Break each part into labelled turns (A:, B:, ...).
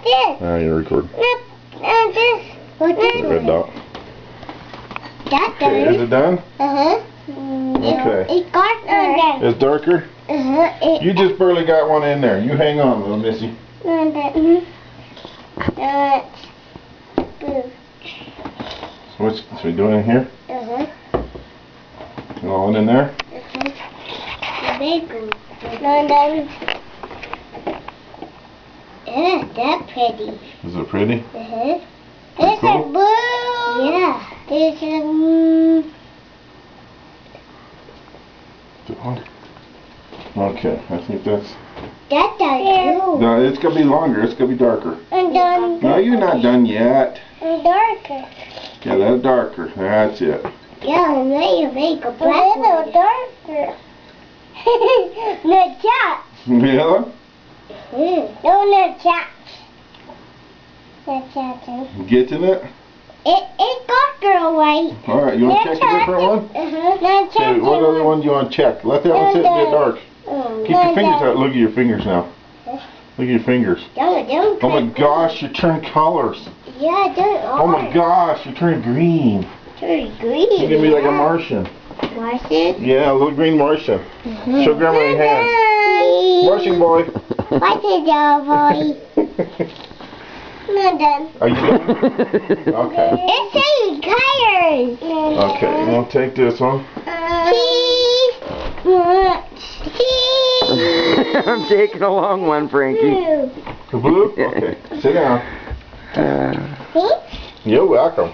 A: this?
B: You're recording.
A: This. What's this
B: The red dot.
A: That's
B: Okay, is it done?
A: Uh-huh.
B: Okay.
A: It's darker.
B: It's darker?
A: Uh-huh.
B: You just barely got one in there. You hang on, little missy.
A: Blue.
B: So what's we doing in here?
A: Uh-huh.
B: Going in there?
A: The bacon. Yeah, that's pretty.
B: Is it pretty?
A: Uh-huh.
B: Pretty
A: This
B: cool?
A: is blue. Yeah. This is
B: Okay, I think that's...
A: that's blue.
B: No, it's going to be longer. It's going to be darker.
A: And done.
B: No, you're not done yet.
A: And darker.
B: Yeah, that's darker. That's it.
A: Yeah, and then you make a black one. Darker. No chat.
B: Yeah?
A: No chat. No chat.
B: Getting it?
A: It darker white.
B: Alright, you want to check a different one?
A: No chat.
B: Okay, what other one do you want to check? Let that one sit a bit dark. Keep your fingers out. Look at your fingers now. Look at your fingers.
A: Don't
B: Oh my gosh, you're turning colors.
A: Yeah, don't.
B: Oh my gosh, you're turning green.
A: Turn green.
B: You're going to be like a Martian.
A: Martian?
B: Yeah, a little green Martian. Show Grandma your hands. Martian boy.
A: Martian boy. Not done.
B: Are you done? Okay.
A: It's saying colors.
B: Okay, you want to take this one?
A: Cheese. Cheese.
C: I'm taking a long one, Frankie.
B: The blue? Okay. Sit down.
A: See?
B: You're welcome.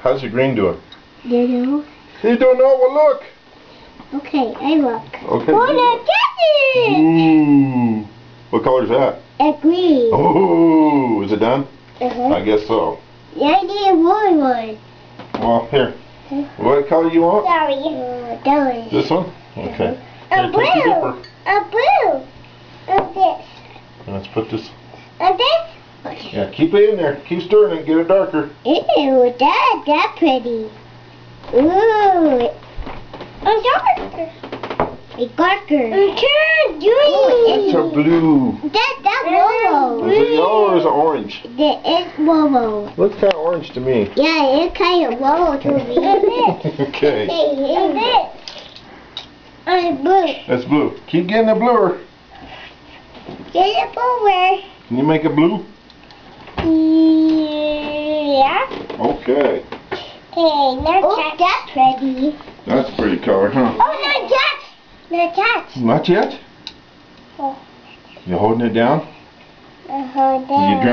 B: How's your green doing?
A: You know.
B: You don't know? Well, look.
A: Okay, I look.
B: Okay.
A: Oh, no, that's it.
B: Ooh. What color is that?
A: A green.
B: Ooh. Is it done?
A: Uh-huh.
B: I guess so.
A: Yeah, I need one.
B: Well, here. What color you want?
A: Sorry. That was.
B: This one? Okay.
A: A
B: Here, take your
A: blue.
B: dipper.
A: A blue. And this.
B: Let's put this.
A: And this. Okay.
B: Yeah, keep it in there. Keep stirring it. Get it darker.
A: Ew, that's pretty. Ooh. I'm darker. It's darker. Turn green.
B: That's a blue.
A: That's yellow.
B: Is it yellow or is it orange?
A: It's yellow.
B: Looks kind of orange to me.
A: Yeah, it's kind of yellow to me.
B: Okay.
A: And this. And blue.
B: That's blue. Keep getting the bluer.
A: Get it over.
B: Can you make it blue?
A: Yeah.
B: Okay.
A: Okay, now that's pretty.
B: That's a pretty color, huh?
A: Oh, no cats. No cats.
B: Not yet?
A: Oh.
B: You holding it down?
A: Uh-huh.
B: You